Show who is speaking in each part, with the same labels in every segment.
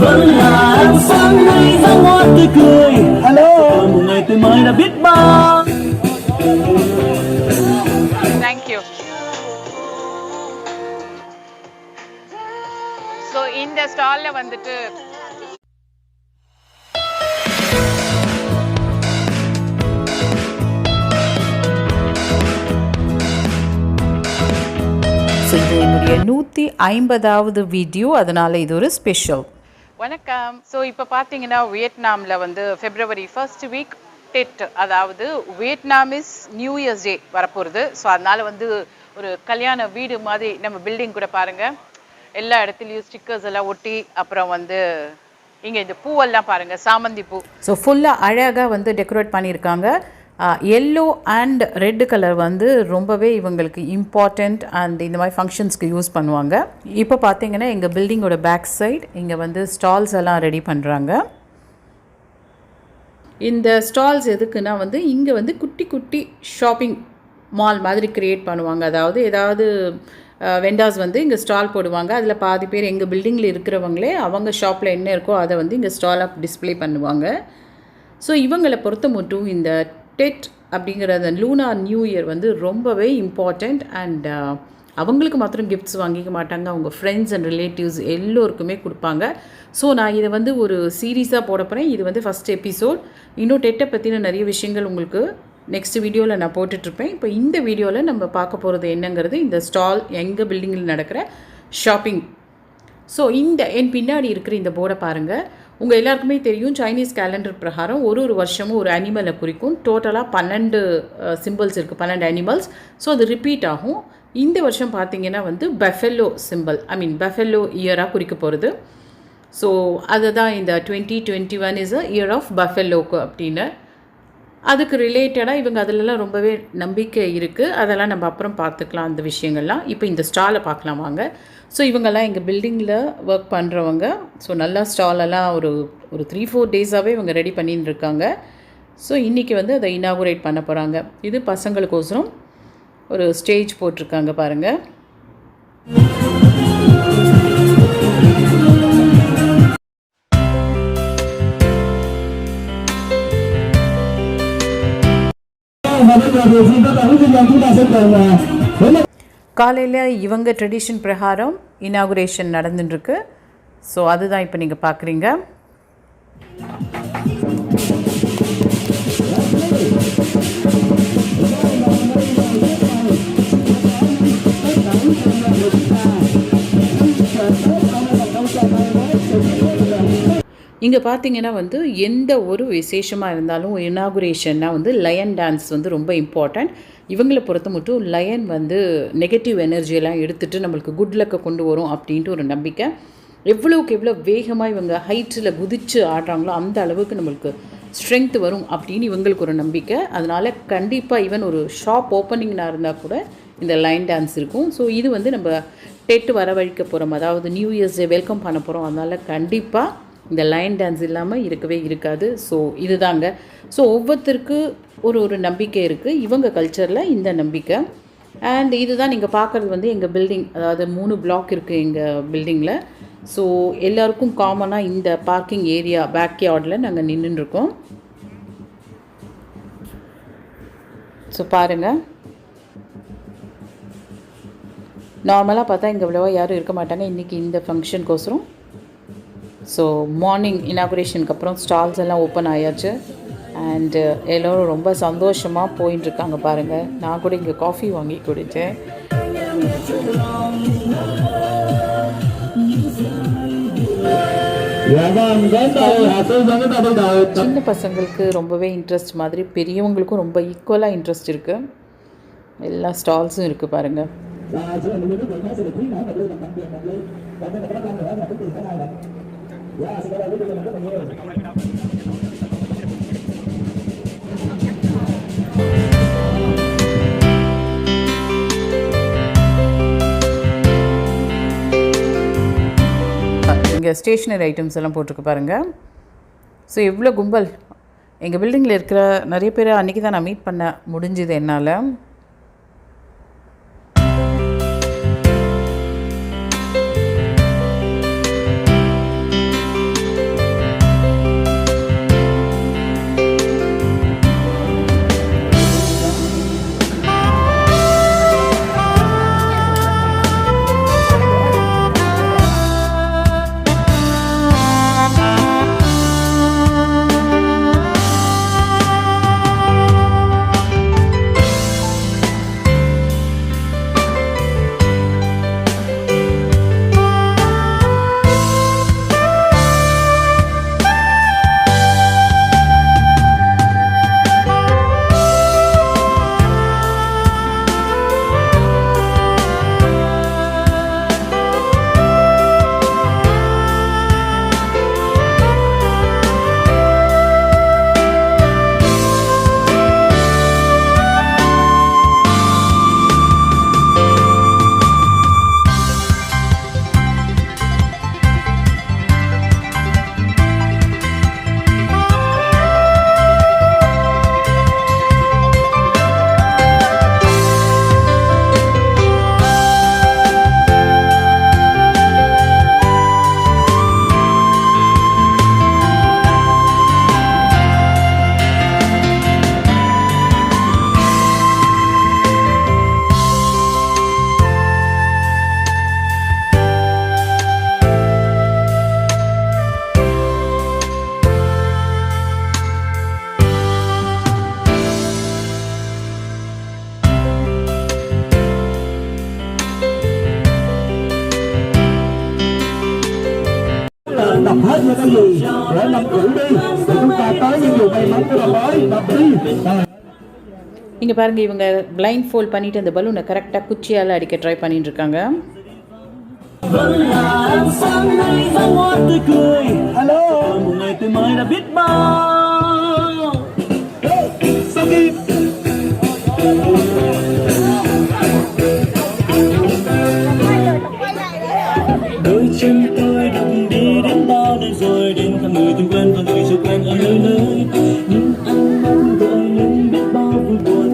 Speaker 1: Vẫn là ánh sáng nay ra hoa tươi cười. Hello. Một ngày tươi mới đã biết bao.
Speaker 2: Thank you. So இந்த ஸ்டால்ல வந்துட்டு
Speaker 3: இது என்னுடைய 150வது video, அதனால் இது ஒரு ஸ்பெஷல்.
Speaker 2: வணக்கம். ஸோ இப்போ பார்த்தீங்கன்னா வியட்நாமில் வந்து February 1st வீக் டெட், அதாவது வியட்நாமிஸ் நியூ இயர்ஸ் டே வரப்போகிறது. ஸோ அதனால் வந்து ஒரு கல்யாண வீடு மாதிரி நம்ம பில்டிங் கூட பாருங்கள், எல்லா இடத்துலையும் ஸ்டிக்கர்ஸ் எல்லாம் ஒட்டி, அப்புறம் வந்து இங்கே இந்த பூவெல்லாம் பாருங்கள், சாமந்தி பூ.
Speaker 3: ஸோ ஃபுல்லாக அழகாக வந்து டெக்கரேட் பண்ணியிருக்காங்க. எல்லோ அண்ட் ரெட் கலர் வந்து ரொம்பவே இவங்களுக்கு இம்பார்ட்டண்ட் அண்ட் இந்த மாதிரி ஃபங்க்ஷன்ஸ்க்கு யூஸ் பண்ணுவாங்க. இப்போ பார்த்தீங்கன்னா எங்கள் பில்டிங்கோட பேக் சைட் இங்கே வந்து ஸ்டால்ஸ் எல்லாம் ரெடி பண்ணுறாங்க. இந்த ஸ்டால்ஸ் எதுக்குன்னா வந்து இங்கே வந்து குட்டி குட்டி ஷாப்பிங் மால் மாதிரி க்ரியேட் பண்ணுவாங்க. அதாவது ஏதாவது வெண்டாஸ் வந்து இங்கே ஸ்டால் போடுவாங்க. அதில் பாதி பேர் எங்கள் பில்டிங்கில் இருக்கிறவங்களே அவங்க ஷாப்பில் என்ன இருக்கோ அதை வந்து இங்கே ஸ்டாலாக டிஸ்பிளே பண்ணுவாங்க. ஸோ இவங்களை பொறுத்த மட்டும் இந்த டெட் அப்படிங்கிற அந்த லூனார் நியூ இயர் வந்து ரொம்பவே இம்பார்ட்டண்ட். அண்ட் அவங்களுக்கு மாத்திரம் கிஃப்ட்ஸ் வாங்கிக்க மாட்டாங்க, அவங்க ஃப்ரெண்ட்ஸ் அண்ட் ரிலேட்டிவ்ஸ் எல்லோருக்குமே கொடுப்பாங்க. ஸோ நான் இதை வந்து ஒரு சீரீஸாக போட போகிறேன். இது வந்து ஃபஸ்ட் எபிசோட். இன்னும் டெட்டை பற்றின நிறைய விஷயங்கள் உங்களுக்கு நெக்ஸ்ட் வீடியோவில் நான் போட்டுட்ருப்பேன். இப்போ இந்த வீடியோவில் நம்ம பார்க்க போகிறது என்னங்கிறது இந்த ஸ்டால், எங்கள் பில்டிங்கில் நடக்கிற ஷாப்பிங். ஸோ இந்த என் பின்னாடி இருக்கிற இந்த போர்டை பாருங்கள். உங்கள் எல்லாருக்குமே தெரியும், சைனீஸ் கேலண்டர் பிரகாரம் ஒரு வருஷமும் ஒரு அனிமலை குறிக்கும். டோட்டலாக 12 சிம்பிள்ஸ் இருக்குது, 12 அனிமல்ஸ். ஸோ அது ரிப்பீட் ஆகும். இந்த வருஷம் பார்த்திங்கன்னா வந்து பஃபெல்லோ சிம்பிள், பஃபெல்லோ இயராக குறிக்க போகிறது. ஸோ அதுதான் இந்த 2021 இஸ் அ இயர் ஆஃப் பஃபெல்லோக்கு அப்படின்னு. அதுக்கு ரிலேட்டடாக இவங்க அதிலெல்லாம் ரொம்பவே நம்பிக்கை இருக்குது. அதெல்லாம் நம்ம அப்புறம் பார்த்துக்கலாம் அந்த விஷயங்கள்லாம். இப்போ இந்த ஸ்டாலை பார்க்கலாம் வாங்க. ஸோ இவங்கெல்லாம் எங்கள் பில்டிங்கில் ஒர்க் பண்ணுறவங்க. ஸோ நல்லா ஸ்டாலெல்லாம் ஒரு 3-4 டேஸாகவே இவங்க ரெடி பண்ணின்னு இருக்காங்க. ஸோ இன்றைக்கி வந்து அதை இனாகுரேட் பண்ண போகிறாங்க. இது பசங்களுக்கோசரம் ஒரு ஸ்டேஜ் போட்டிருக்காங்க பாருங்கள். காலையில் இவங்க ட்ரெடிஷன் பிரகாரம் இனாகுரேஷன் நடந்துட்டுருக்கு. ஸோ அதுதான் இப்போ நீங்கள் பார்க்குறீங்க. இங்கே பார்த்தீங்கன்னா வந்து எந்த ஒரு விசேஷமாக இருந்தாலும் இனாகுரேஷன்னா வந்து லயன் டான்ஸ் வந்து ரொம்ப இம்பார்ட்டண்ட். இவங்களை பொறுத்த மட்டும் லயன் வந்து நெகட்டிவ் எனர்ஜியெல்லாம் எடுத்துகிட்டு நம்மளுக்கு குட் லக்கை கொண்டு வரும் அப்படின்ட்டு ஒரு நம்பிக்கை. எவ்வளோக்கு எவ்வளோ வேகமாக இவங்க ஹைட்டில் குதித்து ஆடுறாங்களோ அந்த அளவுக்கு நம்மளுக்கு ஸ்ட்ரென்த் வரும் அப்படின்னு இவங்களுக்கு ஒரு நம்பிக்கை. அதனால் கண்டிப்பாக ஈவன் ஒரு ஷாப் ஓப்பனிங்னாக இருந்தால் கூட இந்த லைன் டான்ஸ் இருக்கும். ஸோ இது வந்து நம்ம டெட் வரவழைக்க போகிறோம், அதாவது நியூ இயர்ஸ் டே வெல்கம் பண்ண போகிறோம். அதனால் கண்டிப்பாக இந்த லைன் டான்ஸ் இல்லாமல் இருக்கவே இருக்காது. ஸோ இதுதாங்க. ஸோ ஒவ்வொருத்தருக்கு ஒரு நம்பிக்கை இருக்குது. இவங்க கல்ச்சரில் இந்த நம்பிக்கை. அண்ட் இதுதான் நீங்கள் பார்க்குறது வந்து எங்கள் பில்டிங், அதாவது 3 பிளாக் இருக்குது எங்கள் பில்டிங்கில். ஸோ எல்லாருக்கும் காமனாக இந்த பார்க்கிங் ஏரியா பேக் யார்டில் நாங்கள் நின்றுருக்கோம். ஸோ பாருங்கள், நார்மலாக பார்த்தா இங்கே அவ்வளோவா யாரும் இருக்க மாட்டாங்க. இன்றைக்கி இந்த ஃபங்க்ஷனுக்கோசரம் ஸோ மார்னிங் இனாகுரேஷனுக்கு அப்புறம் ஸ்டால்ஸ் எல்லாம் ஓப்பன் ஆயாச்சு. அண்டு எல்லோரும் ரொம்ப சந்தோஷமாக போயின்ட்டுருக்காங்க பாருங்கள். நான் கூட இங்கே காஃபி வாங்கி குடித்தேன். சின்ன பசங்களுக்கு ரொம்பவே இன்ட்ரெஸ்ட் மாதிரி பெரியவங்களுக்கும் ரொம்ப ஈக்குவலாக இன்ட்ரெஸ்ட் இருக்குது. எல்லா ஸ்டால்ஸும் இருக்குது பாருங்கள். இங்கே ஸ்டேஷ்னரி ஐட்டம்ஸ் எல்லாம் போட்டிருக்கு பாருங்கள். ஸோ எவ்வளோ கும்பல் எங்கள் பில்டிங்கில் இருக்கிற நிறைய பேர் அன்றைக்கி தான் நான் மீட் பண்ண முடிஞ்சுது என்னால்.
Speaker 1: gì để năm cũ đi để chúng ta tới những điều may mắn của năm mới năm đi.
Speaker 3: இங்கே பாருங்கள், இவங்க பிளைண்ட் ஃபோல்ட் பண்ணிவிட்டு அந்த பலூனை கரெக்டாக குச்சியால் அடிக்க ட்ரை பண்ணிட்டு இருக்காங்க.
Speaker 1: Vẫn là ánh sáng nay ra hoa tươi cười. Hello, một ngày tươi mới đã biết bao. Sau khi đôi chân tôi đừng đi đến bao nơi rồi đến cả người từng quen và người chưa quen ở nơi nơi. Nhưng anh mong đợi những biết bao vui buồn.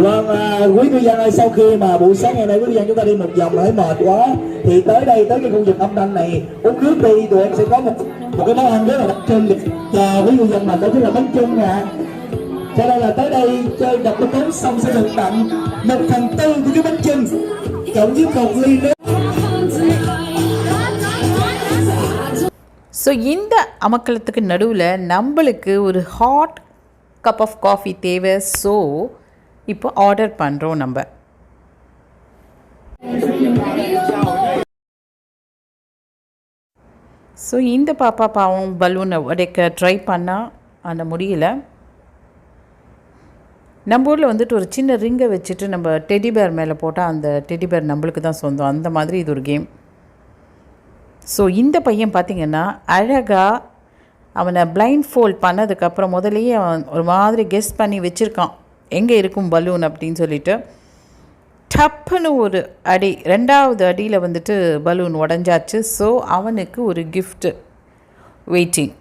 Speaker 1: Vâng, quý cư dân ơi, sau khi mà buổi sáng ngày nay quý cư dân chúng ta đi một vòng thấy mệt quá thì tới đây, tới cái khu vực âm thanh này uống nước đi, tụi em sẽ có một cái món ăn rất là đặc trưng để chờ quý cư dân, mà đó chính là bánh chưng nè. Cho nên là tới đây chơi đập bánh tốn xong sẽ được tặng 1/4 của cái bánh chưng cộng với một ly nước.
Speaker 3: So இந்த அமக்கலத்துக்கு நடுவில் நம்மளுக்கு ஒரு hot cup of coffee தேவை. So இப்போ order பண்ணுறோம் நம்ம. So இந்த பாப்பா பாவம் பலூனை உடைக்க ட்ரை பண்ணால் அந்த முடியல. நம்ம ஊரில் வந்துட்டு ஒரு சின்ன ரிங்கை வச்சுட்டு நம்ம டெடிபேர் மேலே போட்டால் அந்த டெடிபேர் நம்மளுக்கு தான் சொந்தம். அந்த மாதிரி இது ஒரு கேம். ஸோ இந்த பையன் பார்த்திங்கன்னா அழகாக அவனை பிளைண்ட் ஃபோல்ட் பண்ணதுக்கப்புறம் முதலையே அவன் ஒரு மாதிரி கெஸ் பண்ணி வச்சுருக்கான் எங்கே இருக்கும் பலூன் அப்படின்னு சொல்லிட்டு. டப்புன்னு ஒரு அடி, 2வது அடியில் வந்துட்டு பலூன் உடஞ்சாச்சு. ஸோ அவனுக்கு ஒரு கிஃப்ட் வெயிட்டிங்.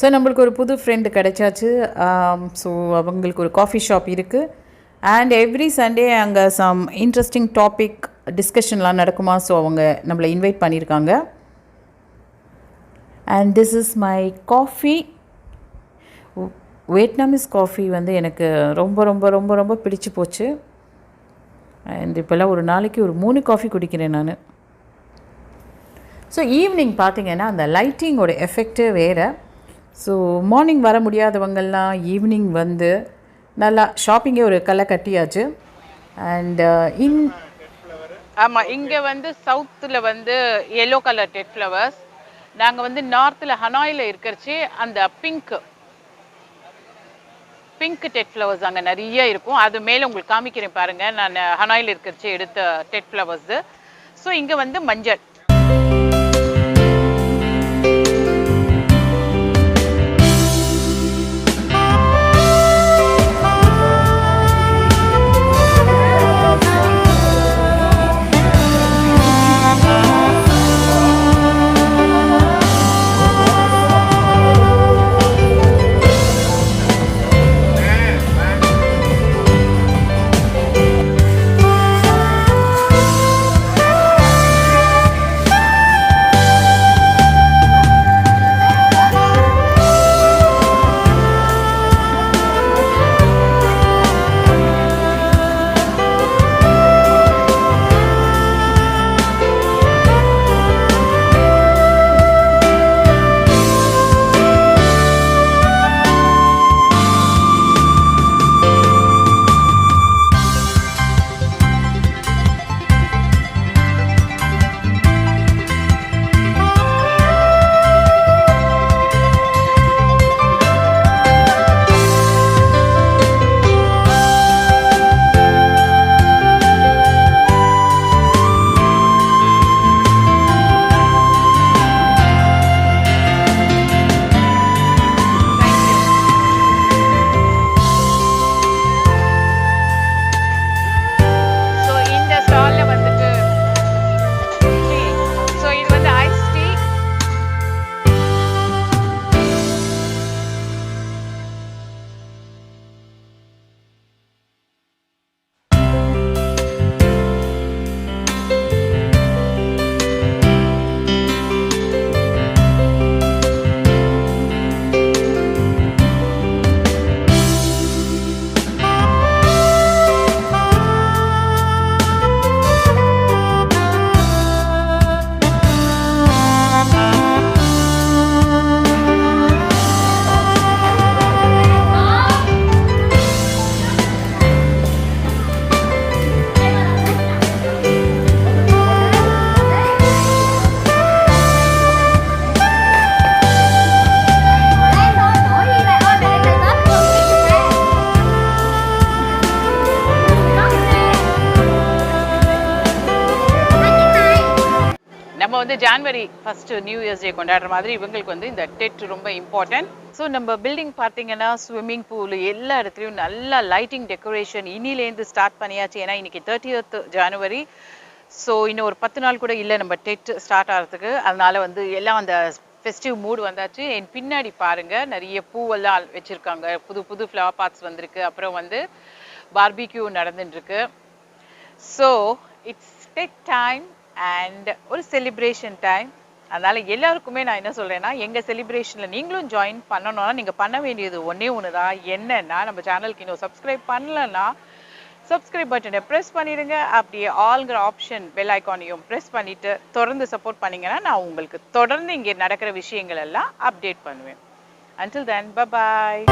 Speaker 3: ஸோ நம்மளுக்கு ஒரு புது ஃப்ரெண்டு கிடைச்சாச்சு. ஸோ அவங்களுக்கு ஒரு காஃபி ஷாப் இருக்குது. அண்ட் எவ்ரி சண்டே அங்கே சம் இன்ட்ரெஸ்டிங் டாபிக் டிஸ்கஷன்லாம் நடக்குமா. ஸோ அவங்க நம்மளை இன்வைட் பண்ணியிருக்காங்க. And this is my coffee. Vietnamese coffee வந்து எனக்கு ரொம்ப ரொம்ப ரொம்ப ரொம்ப பிடிச்சி போச்சு. அண்ட் இப்போல்லாம் ஒரு நாளைக்கு ஒரு 3 காஃபி குடிக்கிறேன் நான். ஸோ ஈவினிங் பார்த்திங்கன்னா அந்த லைட்டிங்கோட எஃபெக்டே வேறு. ஸோ மார்னிங் வர முடியாதவங்கள்லாம் ஈவினிங் வந்து நல்லா ஷாப்பிங்கே ஒரு களை கட்டியாச்சு. அண்ட்
Speaker 2: ஆமாம், இங்கே வந்து சவுத்தில் வந்து எல்லோ கலர் டெட் ஃப்ளவர்ஸ், நாங்கள் வந்து நார்த்தில் ஹனாயில் இருக்கிறச்சு அந்த பிங்க் டெட் ஃப்ளவர்ஸ் அங்கே நிறைய இருக்கும். அது மேலே உங்களுக்கு காமிக்கிறேன் பாருங்கள். நான் ஹனாயில் இருக்கிறச்சு எடுத்த டெட் ஃப்ளவர்ஸு. ஸோ இங்கே வந்து மஞ்சள். நம்ம வந்து ஜான்வரி ஃபர்ஸ்ட் நியூ இயர்ஸ் டே கொண்டாடுற மாதிரி இவங்களுக்கு வந்து இந்த டெட் ரொம்ப இம்பார்ட்டன்ட். ஸோ நம்ம பில்டிங் பார்த்தீங்கன்னா ஸ்விம்மிங் பூல் எல்லா இடத்துலையும் நல்லா லைட்டிங் டெக்கரேஷன் இனிலேருந்து ஸ்டார்ட் பண்ணியாச்சு. ஏன்னா இன்னைக்கு 30th ஜனவரி. ஸோ இன்னும் ஒரு 10 நாள் கூட இல்லை நம்ம டெட் ஸ்டார்ட் ஆகிறதுக்கு. அதனால வந்து எல்லாம் அந்த ஃபெஸ்டிவ் மூட் வந்தாச்சு. என் பின்னாடி பாருங்க நிறைய பூவெல்லாம் வச்சிருக்காங்க, புது புது ஃப்ளவர் பாட்ஸ் வந்திருக்கு, அப்புறம் வந்து பார்பிக்யூ நடந்துட்டு இருக்கு. So it's dead time and ஒரு செலிப்ரேஷன் டைம். அதனால எல்லாருக்குமே நான் என்ன சொல்றேன்னா, எங்க செலிப்ரேஷன்ல நீங்களும் ஜாயின் பண்ணணும்னா நீங்க பண்ண வேண்டியது ஒன்னே ஒண்ணுதான். என்னன்னா, நம்ம சேனலுக்கு இன்னும் சப்ஸ்கிரைப் பண்ணலன்னா சப்ஸ்கிரைப் பட்டனை ப்ரெஸ் பண்ணிடுங்க. அப்படியே ஆல்ங்கிற ஆப்ஷன் பெல் ஐக்கானையும் ப்ரெஸ் பண்ணிட்டு தொடர்ந்து சப்போர்ட் பண்ணீங்கன்னா நான் உங்களுக்கு தொடர்ந்து இங்கே நடக்கிற விஷயங்கள் எல்லாம் அப்டேட் பண்ணுவேன். Until then, bye bye.